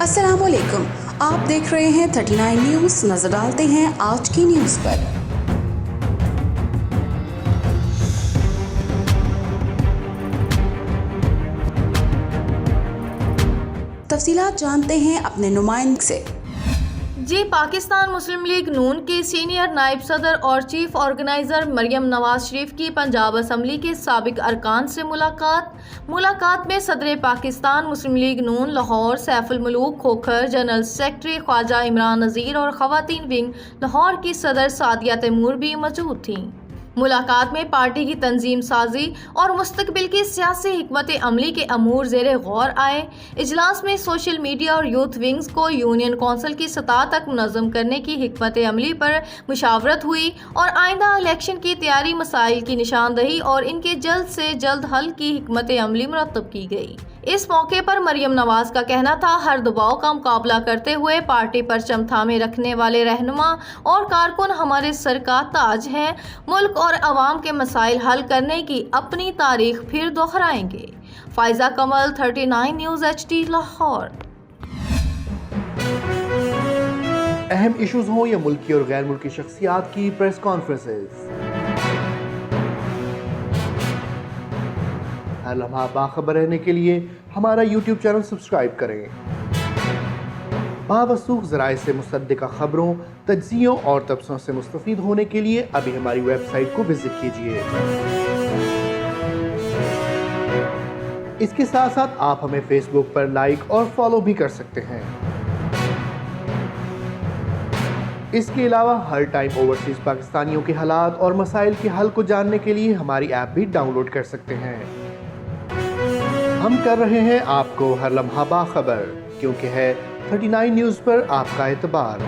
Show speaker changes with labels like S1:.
S1: अस्सलाम वालेकुम, आप देख रहे हैं 39 न्यूज़। नजर डालते हैं आज की न्यूज़ पर। तफसीलात जानते हैं अपने नुमाइंदे से।
S2: जी, पाकिस्तान मुस्लिम लीग नून के सीनियर नायब सदर और चीफ ऑर्गेनाइजर मरियम नवाज शरीफ की पंजाब असम्बली के साबिक अरकान से मुलाकात में सदर पाकिस्तान मुस्लिम लीग नून लाहौर सैफुल मलूक खोखर, जनरल सेक्रेटरी ख्वाजा इमरान नज़ीर और ख़वातीन विंग लाहौर की सदर सादिया तैमूर भी मौजूद थीं। मुलाकात में पार्टी की तंजीम साजी और मुस्तकबिल की सियासी हिकमत अमली के अमूर ज़ेरे गौर आए। इजलास में सोशल मीडिया और यूथ विंग्स को यूनियन कौंसिल की सतह तक मुनज़्ज़म करने की हिकमत अमली पर मुशावरत हुई और आइंदा इलेक्शन की तैयारी, मसाइल की निशानदही और इनके जल्द से जल्द हल की हिकमत अमली मुरतब की गई। इस मौके पर मरियम नवाज का कहना था, हर दबाव का मुकाबला करते हुए पार्टी पर चमथामे रखने वाले रहनुमा और कारकुन हमारे सर का ताज हैं। मुल्क और अवाम के मसाइल हल करने की अपनी तारीख फिर दोहराएंगे। फाइजा कमल, 39 न्यूज़ HD, लाहौर।
S3: अहम इश्यूज हों या मुल्की और गैर मुल्की शख्सियात की प्रेस कॉन्फ्रेंसेस, हर लम्हा बाखबर रहने के लिए हमारा YouTube चैनल सब्सक्राइब करें। बावसूख ज़राए से मुसद्दिक़ा खबरों, तज्ज़ियों और तबसरों से मुस्तफ़ीद होने के लिए अभी हमारी वेबसाइट को विजिट कीजिए। इसके साथ साथ आप हमें फेसबुक पर लाइक और फॉलो भी कर सकते हैं। इसके अलावा हर टाइम ओवरसीज़ पाकिस्तानियों के हालात और मसाइल के हल को जानने के लिए हमारी ऐप भी डाउनलोड कर सकते हैं। हम कर रहे हैं आपको हर लम्हा बाखबर, क्योंकि है 39 न्यूज़ पर आपका एतबार।